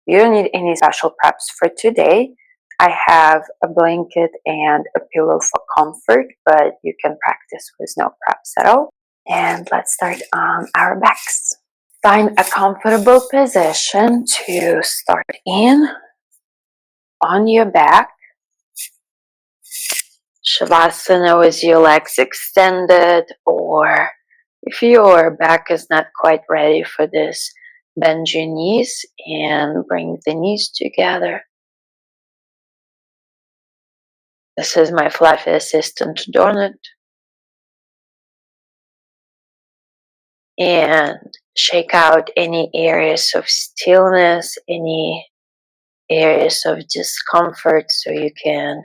You don't need any special preps for today. I have a blanket and a pillow for comfort, but you can practice with no preps at all. And let's start on our backs. Find a comfortable position to start in on your back. Shavasana with your legs extended, or if your back is not quite ready for this, bend your knees and bring the knees together. This is my fluffy assistant Donut. And shake out any areas of stillness, any areas of discomfort, so you can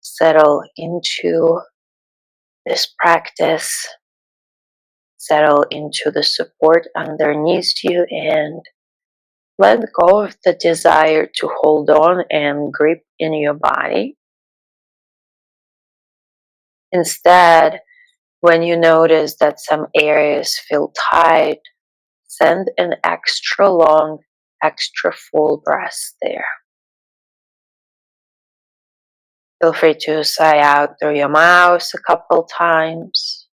settle into this practice, settle into the support underneath you, and let go of the desire to hold on and grip in your body. Instead, when you notice that some areas feel tight, send an extra long, extra full breath there. Feel free to sigh out through your mouth a couple times.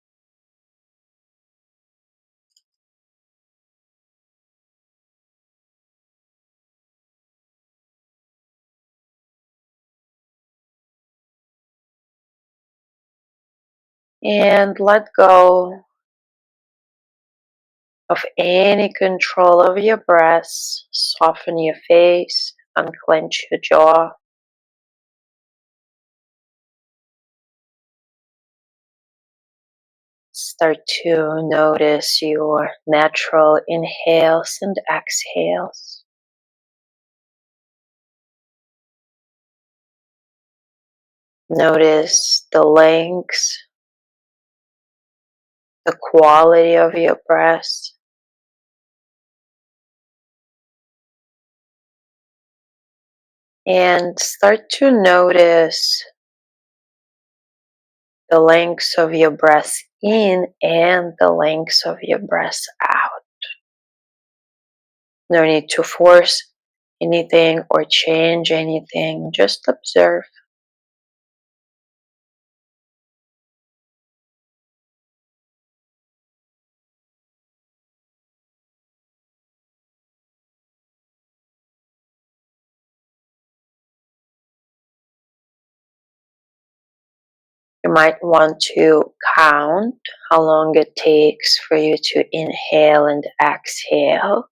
And let go of any control of your breath. Soften your face, unclench your jaw. Start to notice your natural inhales and exhales. Notice the length, the quality of your breath. And start to notice the length of your breath in and the length of your breath out. No need to force anything or change anything, just observe. You might want to count how long it takes for you to inhale and exhale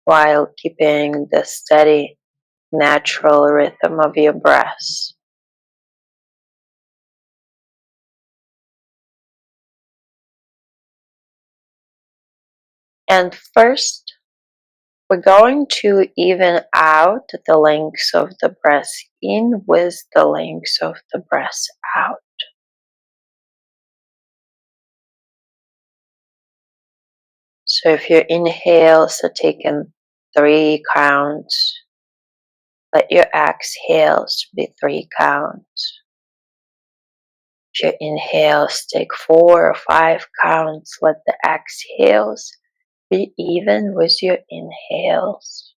while keeping the steady, natural rhythm of your breath. And first, we're going to even out the length of the breath in with the length of the breath out. So if your inhales are taken 3 counts, let your exhales be 3 counts. If your inhales take 4 or 5 counts, let the exhales be even with your inhales.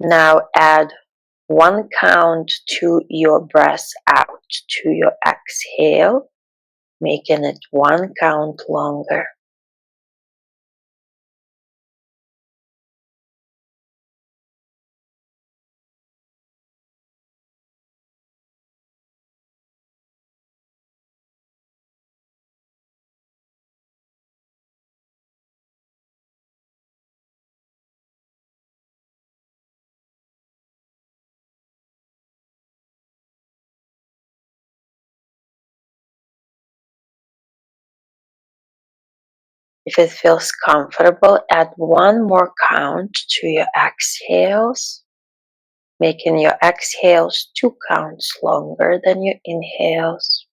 Now add 1 count to your breath out, to your exhale, making it 1 count longer. If it feels comfortable, add 1 more count to your exhales, making your exhales 2 counts longer than your inhales.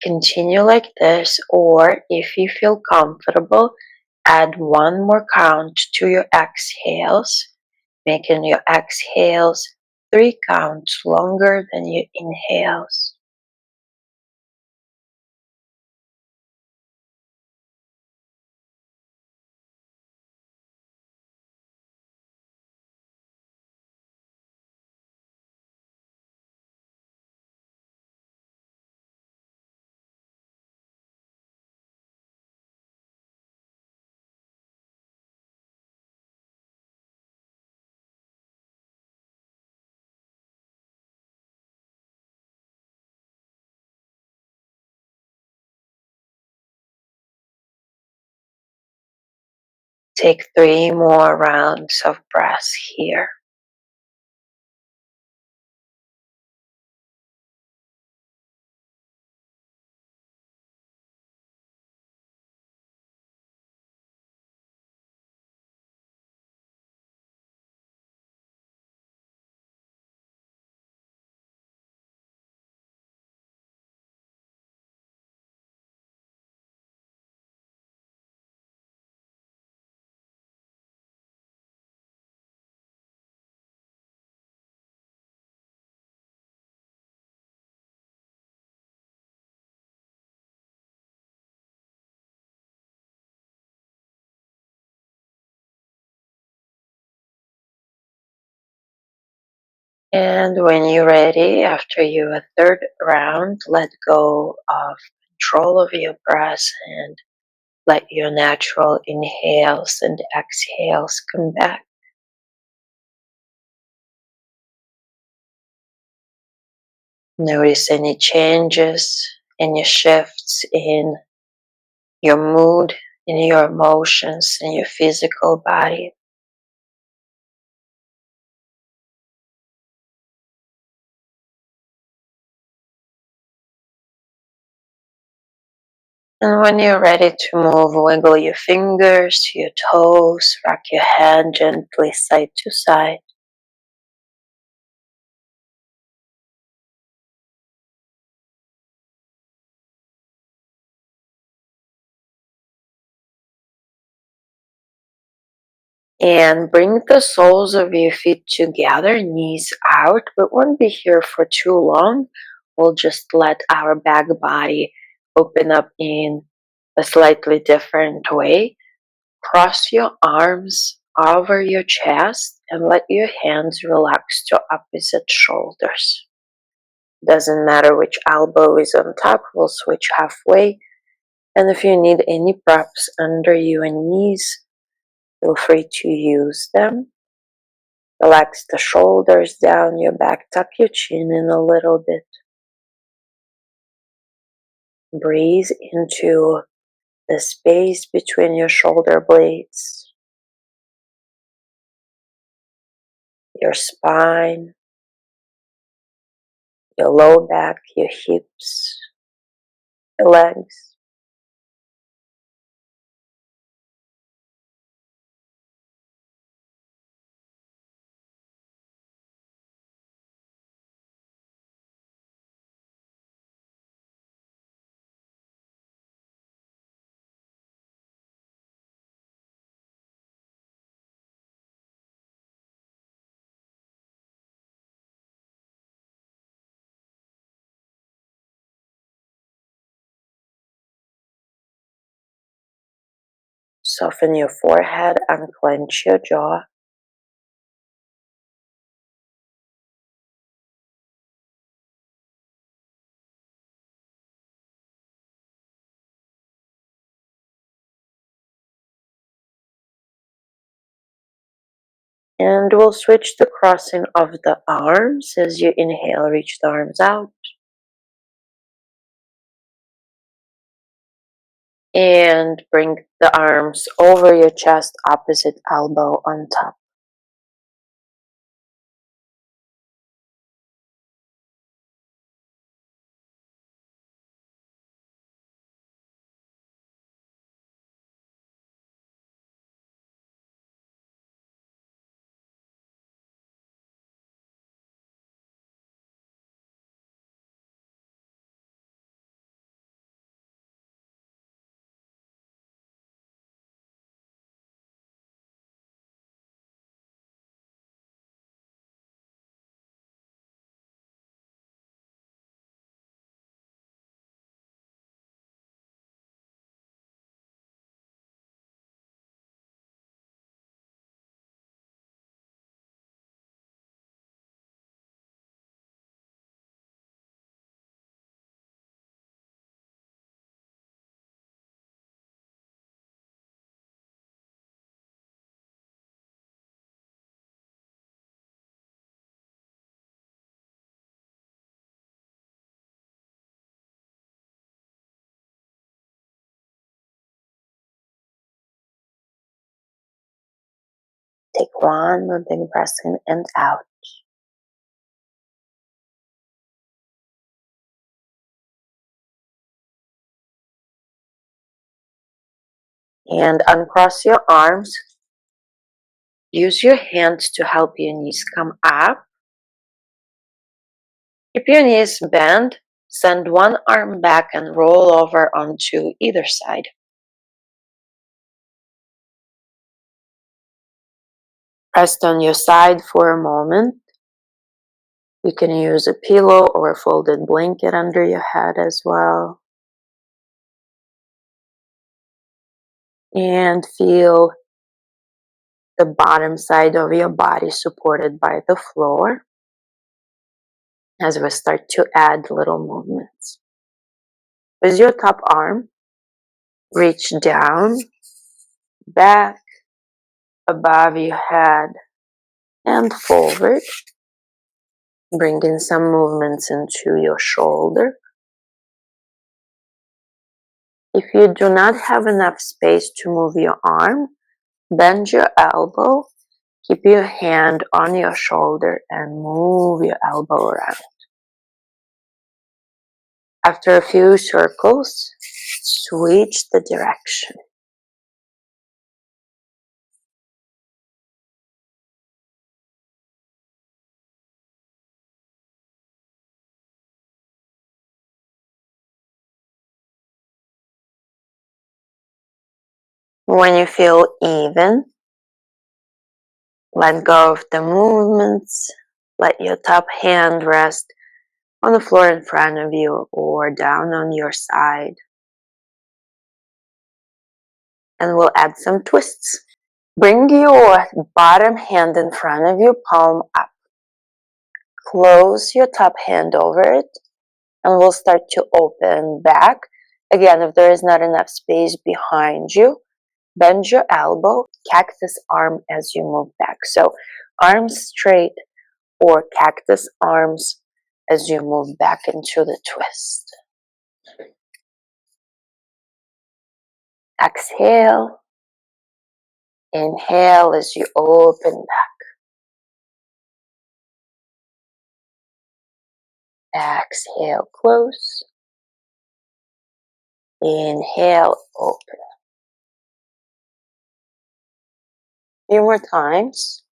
Continue like this, or if you feel comfortable, add one more count to your exhales, making your exhales 3 counts longer than your inhales. Take 3 more rounds of breaths here. And when you're ready, after your third round, let go of control of your breath and let your natural inhales and exhales come back. Notice any changes, any shifts in your mood, in your emotions, in your physical body. And when you're ready to move, wiggle your fingers, your toes, rock your head gently side to side. And bring the soles of your feet together, knees out, but won't be here for too long. We'll just let our back body open up in a slightly different way. Cross your arms over your chest and let your hands relax to opposite shoulders. Doesn't matter which elbow is on top, we'll switch halfway. And if you need any props under your knees, feel free to use them. Relax the shoulders down your back, tuck your chin in a little bit. Breathe into the space between your shoulder blades, your spine, your low back, your hips, your legs. Soften your forehead, unclench your jaw. And we'll switch the crossing of the arms. As you inhale, reach the arms out. And bring the arms over your chest, opposite elbow on top. take one more big breath in and out. And uncross your arms. Use your hands to help your knees come up. Keep your knees bent. Send one arm back and roll over onto either side. Rest on your side for a moment. You can use a pillow or a folded blanket under your head as well. And feel the bottom side of your body supported by the floor as we start to add little movements. With your top arm, reach down, back, above your head, and forward. Bring in some movements into your shoulder. If you do not have enough space to move your arm, bend your elbow, keep your hand on your shoulder, and move your elbow around. After a few circles, switch the direction. When you feel even, let go of the movements. Let your top hand rest on the floor in front of you or down on your side. And we'll add some twists. Bring your bottom hand in front of you, palm up. Close your top hand over it, and we'll start to open back. Again, if there is not enough space behind you, bend your elbow, cactus arm as you move back. So arms straight or cactus arms as you move back into the twist. Exhale. Inhale as you open back. Exhale, close. Inhale, open. A few more times.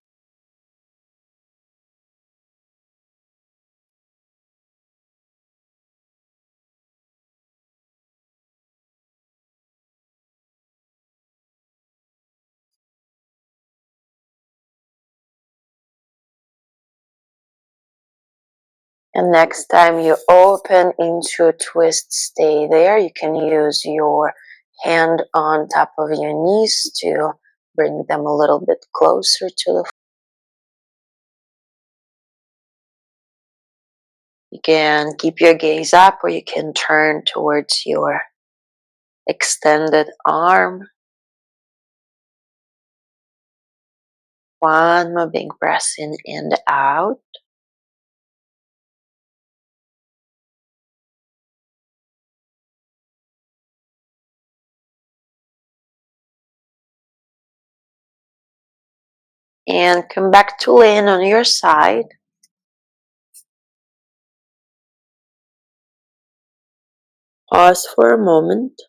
And next time you open into a twist, stay there. You can use your hand on top of your knees to bring them a little bit closer to the floor. You can keep your gaze up, or you can turn towards your extended arm. One more big breath in and out. And come back to laying on your side. Pause for a moment.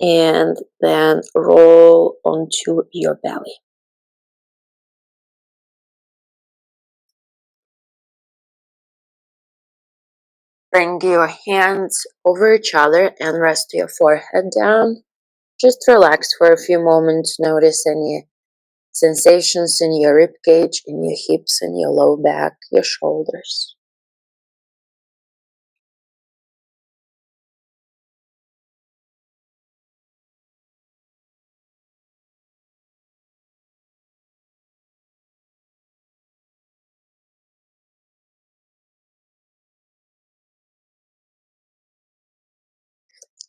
And then roll onto your belly. Bring your hands over each other and rest your forehead down. Just relax for a few moments. Notice any sensations in your rib cage, in your hips, in your low back, your shoulders.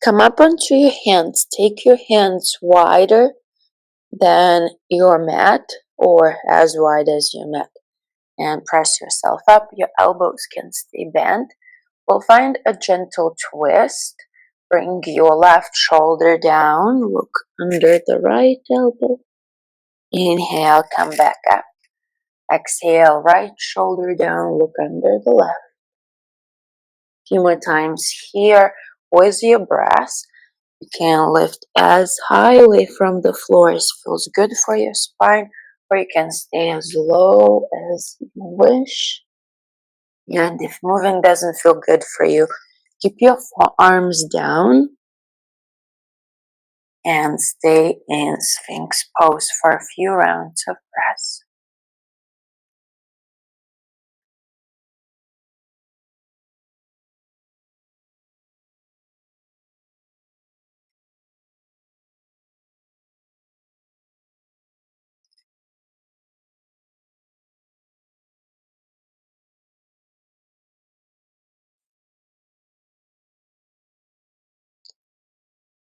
Come up onto your hands. Take your hands wider than your mat or as wide as your mat. And press yourself up. Your elbows can stay bent. We'll find a gentle twist Bring your left shoulder down, look under the right elbow. Inhale, come back up. Exhale, right shoulder down, look under the left. Few more times here with your breath. You can lift as high away from the floor as feels good for your spine, or you can stay as low as you wish. And if moving doesn't feel good for you, keep your forearms down and stay in Sphinx pose for a few rounds of breath.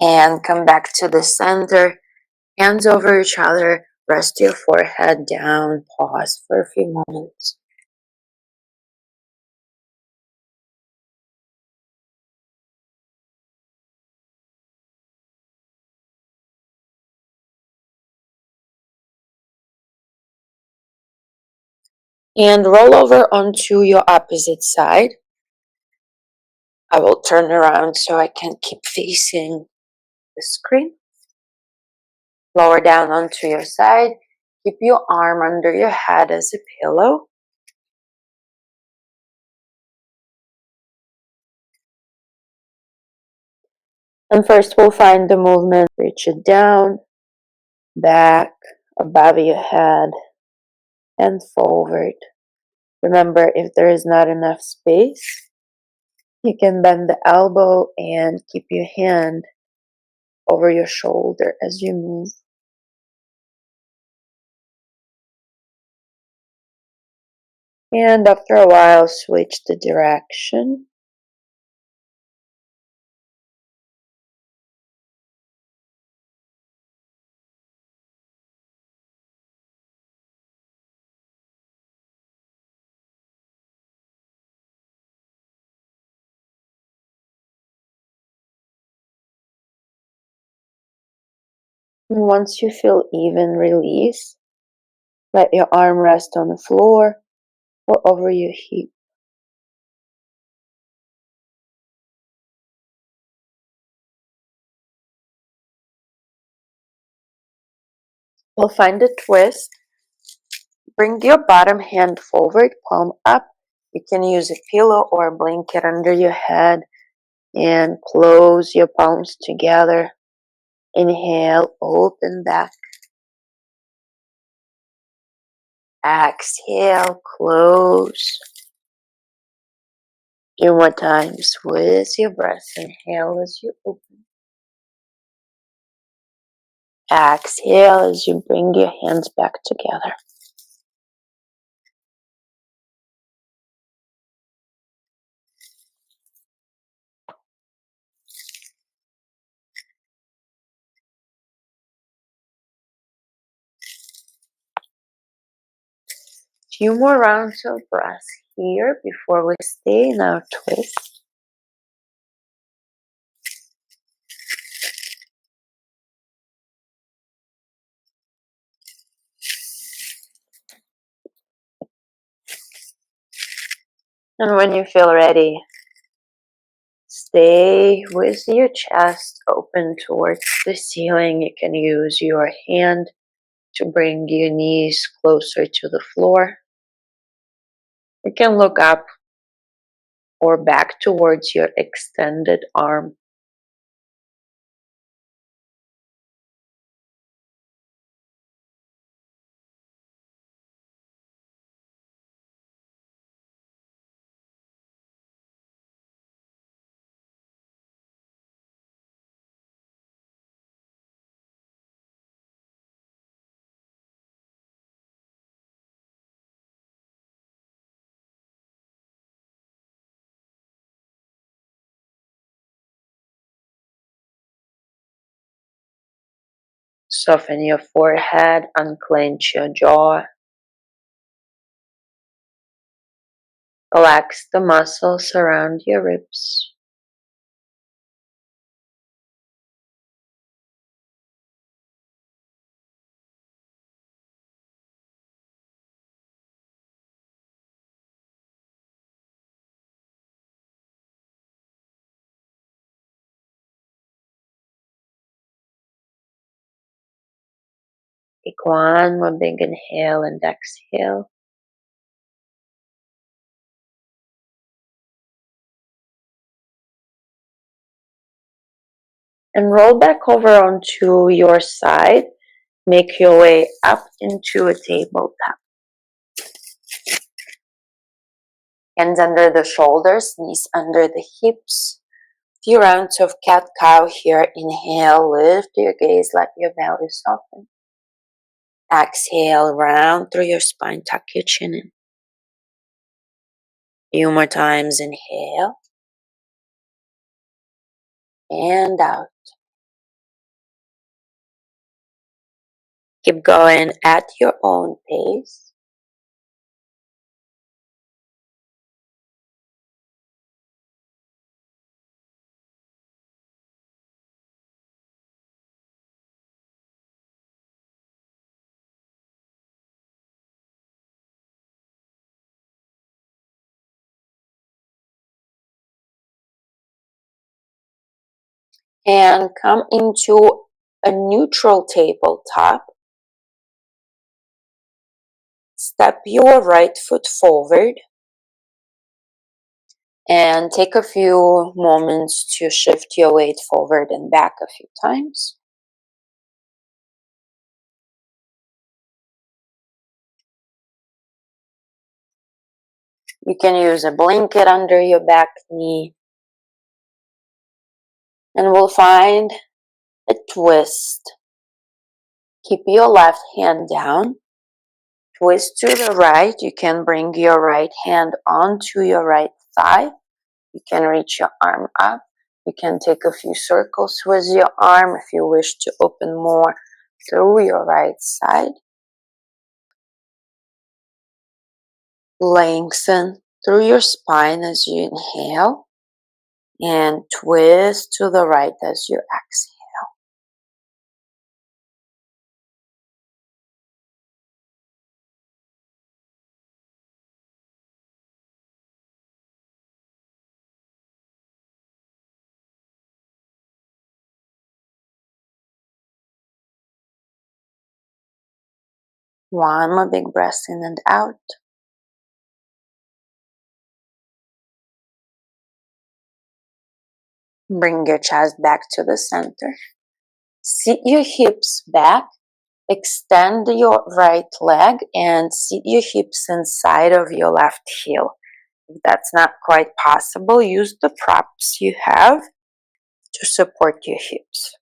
And come back to the center, hands over each other, rest your forehead down, pause for a few moments. And roll over onto your opposite side. I will turn around so I can keep facing the screen. Lower down onto your side. Keep your arm under your head as a pillow. And first we'll find the movement. Reach it down, back, above your head, and forward. Remember, if there is not enough space, you can bend the elbow and keep your hand over your shoulder as you move. And after a while, switch the direction. And once you feel even, release. Let your arm rest on the floor or over your hip. We'll find a twist. Bring your bottom hand forward, palm up. You can use a pillow or a blanket under your head and close your palms together. Inhale, open back. Exhale, close. Few more times with your breath. Inhale as you open. Exhale as you bring your hands back together. Few more rounds of breath here before we stay in our twist. And when you feel ready, stay with your chest open towards the ceiling. You can use your hand to bring your knees closer to the floor. You can look up or back towards your extended arm. Soften your forehead, unclench your jaw. Relax the muscles around your ribs. Take one more big inhale and exhale. And roll back over onto your side. Make your way up into a tabletop. Hands under the shoulders, knees under the hips. Few rounds of cat-cow here. Inhale, lift your gaze, let your belly soften. Exhale, round through your spine, tuck your chin in. Few more times, inhale. And out. Keep going at your own pace. And come into a neutral tabletop. Step your right foot forward. And take a few moments to shift your weight forward and back a few times. You can use a blanket under your back knee. And we'll find a twist. Keep your left hand down. Twist to the right. You can bring your right hand onto your right thigh. You can reach your arm up. You can take a few circles with your arm if you wish to open more through your right side. Lengthen through your spine as you inhale and twist to the right as you exhale. One more big breath in and out. Bring your chest back to the center. Sit your hips back. Extend your right leg and sit your hips inside of your left heel. If that's not quite possible, use the props you have to support your hips.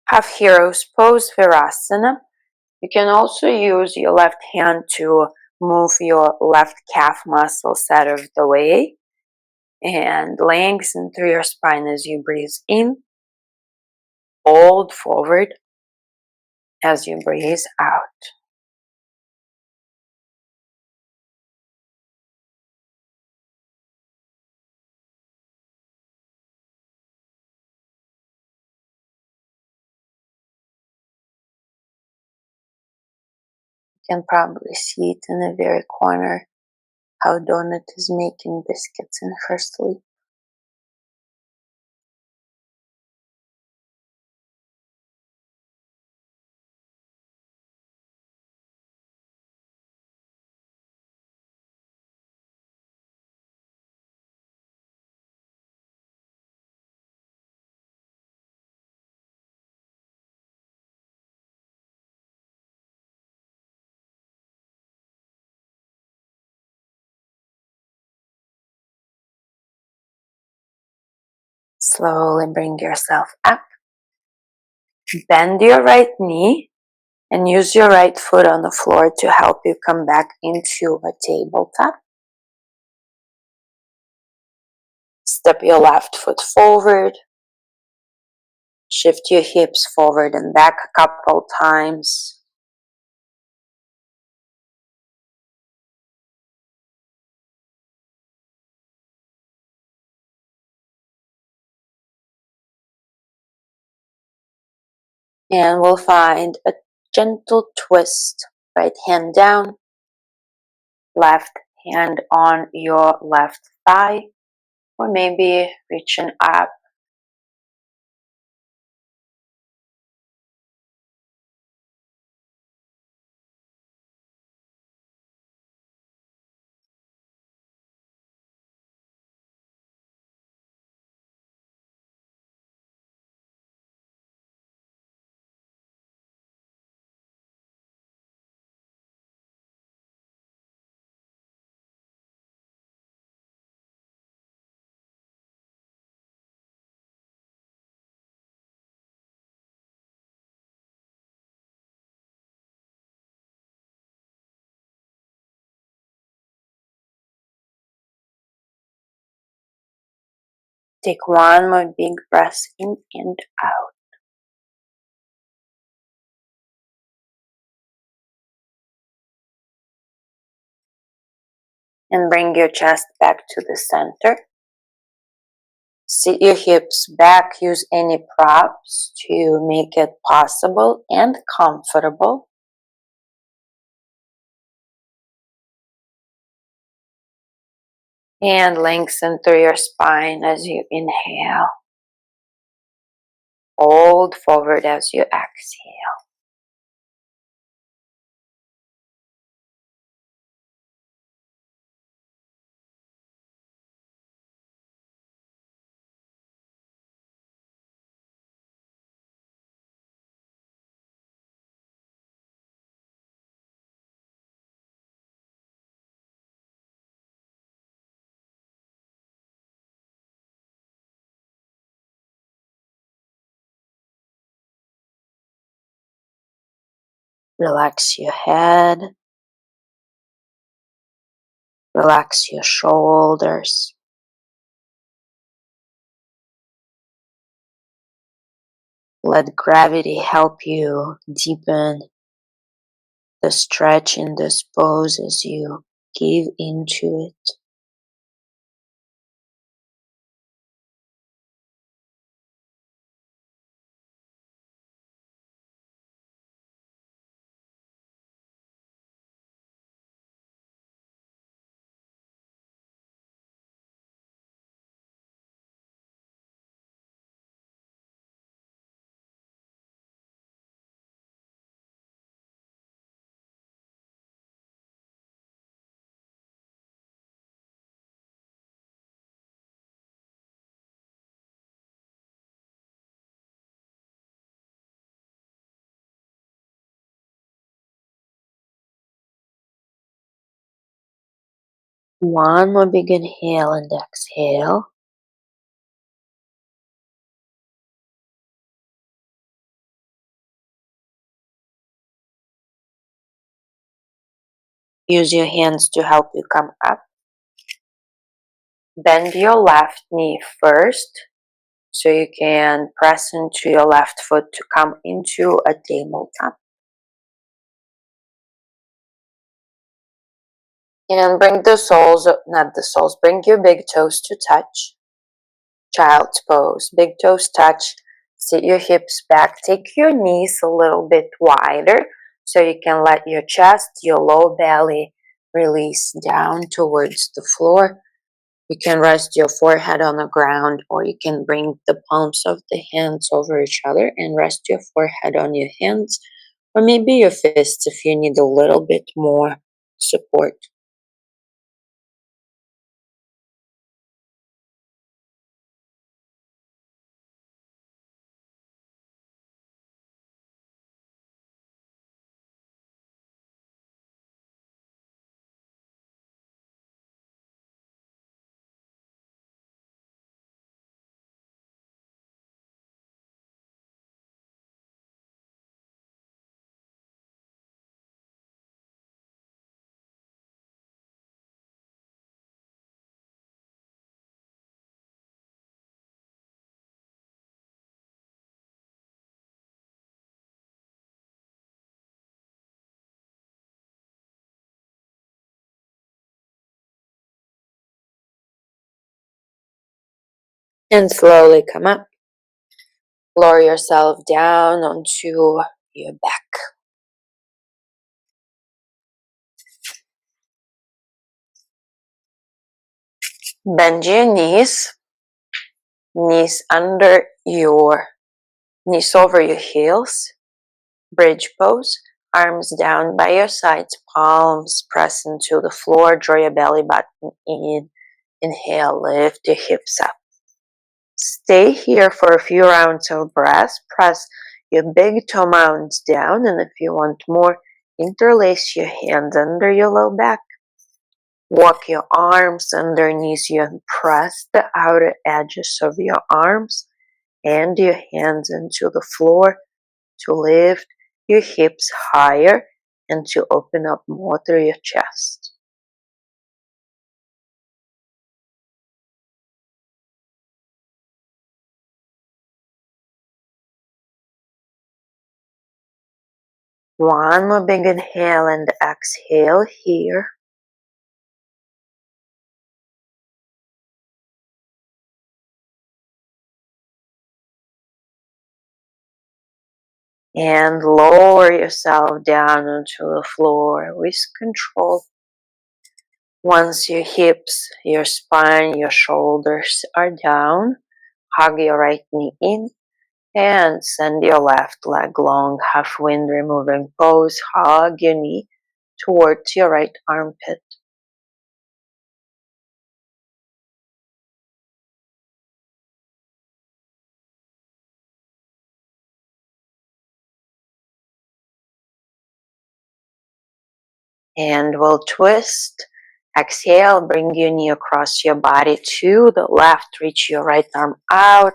Half Hero's Pose, Virasana. You can also use your left hand to move your left calf muscles out of the way and lengthen through your spine as you breathe in. Fold forward as you breathe out. You can probably see it in the very corner how Donut is making biscuits in her sleep. Slowly bring yourself up. Bend your right knee and use your right foot on the floor to help you come back into a tabletop. Step your left foot forward. Shift your hips forward and back a couple times. And we'll find a gentle twist. Right hand down, left hand on your left thigh, or maybe reaching up Take one more big breath in and out. And bring your chest back to the center. Sit your hips back. Use any props to make it possible and comfortable. And lengthen through your spine as you inhale. Fold forward as you exhale. Relax your head. Relax your shoulders. Let gravity help you deepen the stretch in this pose as you give into it. One more big inhale and exhale. Use your hands to help you come up. Bend your left knee first so you can press into your left foot to come into a tabletop. And bring bring your big toes to touch. Child's pose, big toes touch. Sit your hips back. Take your knees a little bit wider so you can let your chest, your low belly release down towards the floor. You can rest your forehead on the ground, or you can bring the palms of the hands over each other and rest your forehead on your hands, or maybe your fists if you need a little bit more support. And slowly come up. Lower yourself down onto your back. Bend your knees under your knees over your heels. Bridge pose. Arms down by your sides, palms press into the floor. Draw your belly button in. Inhale, lift your hips up. Stay here for a few rounds of breath. Press your big toe mounds down, and if you want more, interlace your hands under your low back. Walk your arms underneath you and press the outer edges of your arms and your hands into the floor to lift your hips higher and to open up more through your chest. One more big inhale and exhale here. And lower yourself down onto the floor with control. Once your hips, your spine, your shoulders are down, hug your right knee in and send your left leg long, half wind removing pose. Hug your knee towards your right armpit. And we'll twist. Exhale, bring your knee across your body to the left. Reach your right arm out.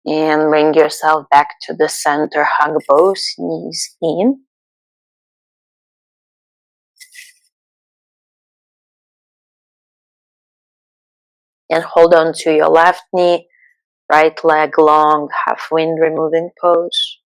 And bring yourself back to the center. Hug both knees in. And hold on to your left knee. Right leg long, half wind removing pose.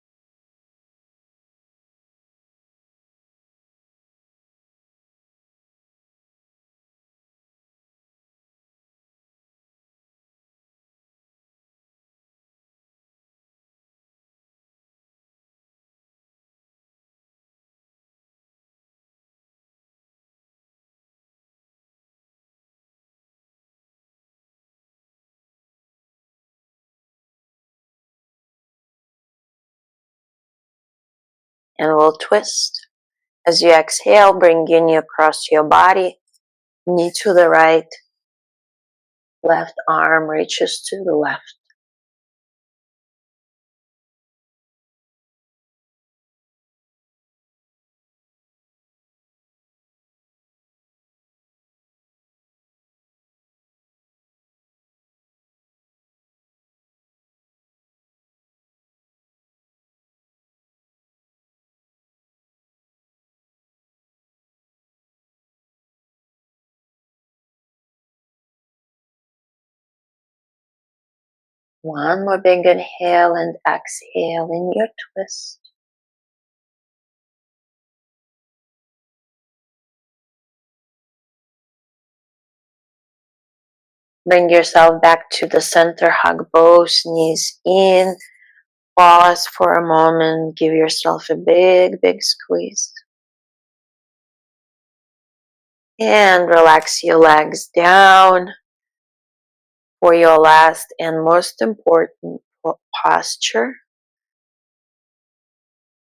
And we'll twist. As you exhale, bring your knee across your body. Knee to the right. Left arm reaches to the left. One more big inhale and exhale in your twist. Bring yourself back to the center. Hug both knees in. Pause for a moment. Give yourself a big, big squeeze. And relax your legs down for your last and most important posture.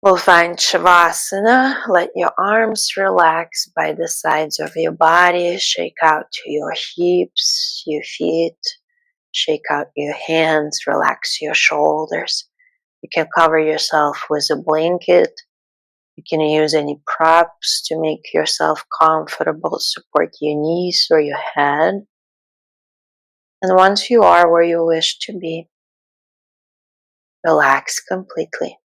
We'll find Shavasana. Let your arms relax by the sides of your body. Shake out to your hips, your feet. Shake out your hands. Relax your shoulders. You can cover yourself with a blanket. You can use any props to make yourself comfortable. Support your knees or your head. And once you are where you wish to be, relax completely.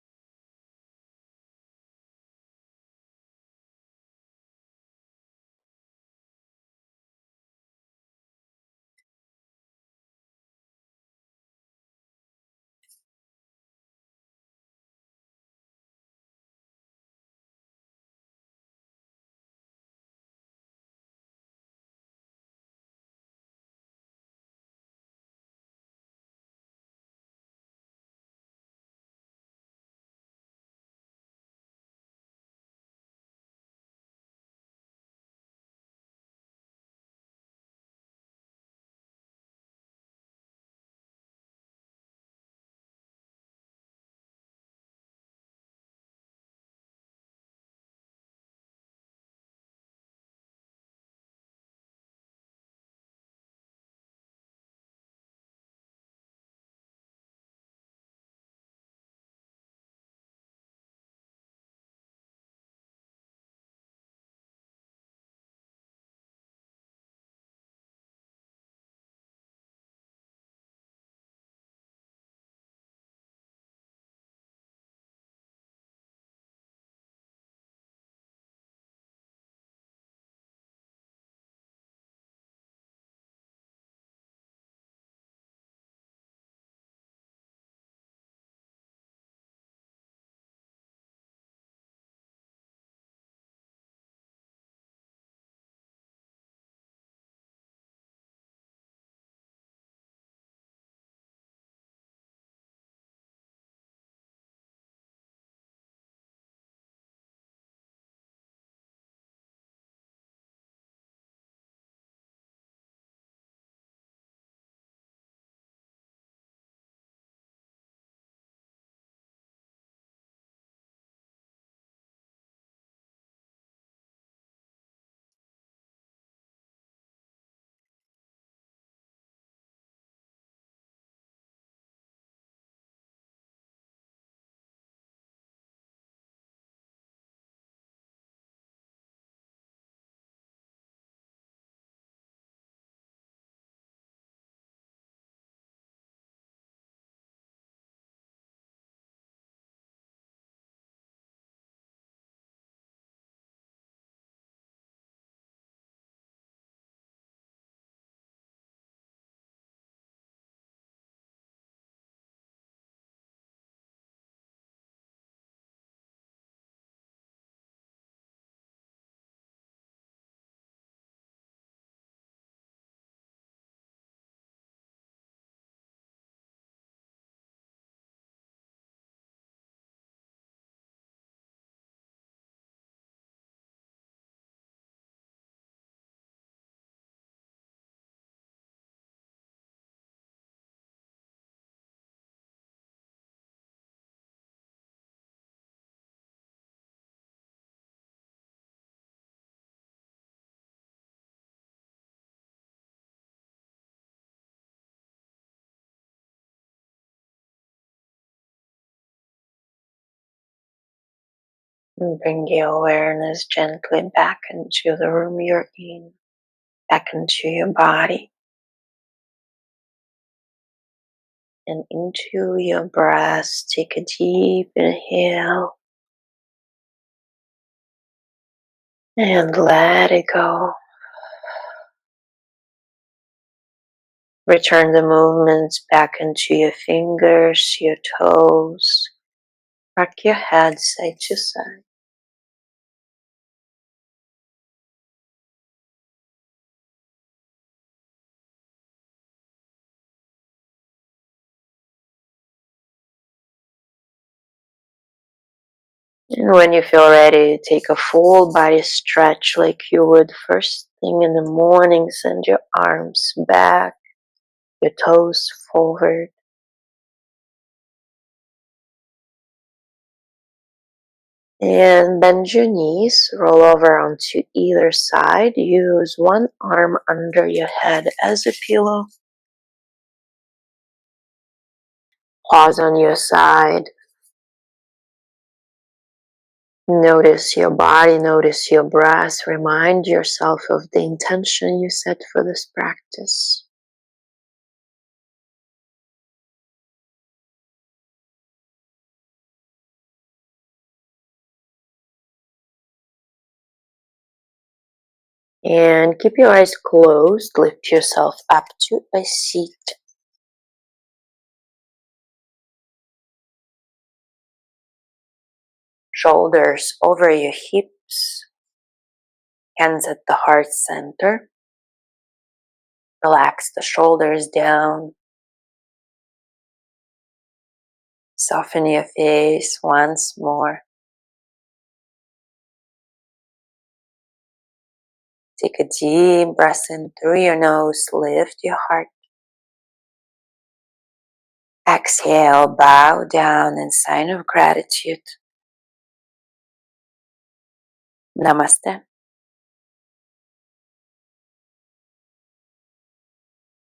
And bring your awareness gently back into the room you're in, back into your body, and into your breath. Take a deep inhale and let it go. Return the movements back into your fingers, your toes. Rock your head side to side. And when you feel ready, take a full body stretch like you would first thing in the morning. Send your arms back, your toes forward. And bend your knees, roll over onto either side. Use one arm under your head as a pillow. Pause on your side. Notice your body, notice your breath. Remind yourself of the intention you set for this practice. And keep your eyes closed. Lift yourself up to a seat. Shoulders over your hips. Hands at the heart center. Relax the shoulders down. Soften your face once more. Take a deep breath in through your nose. Lift your heart. Exhale, bow down in sign of gratitude. Namaste.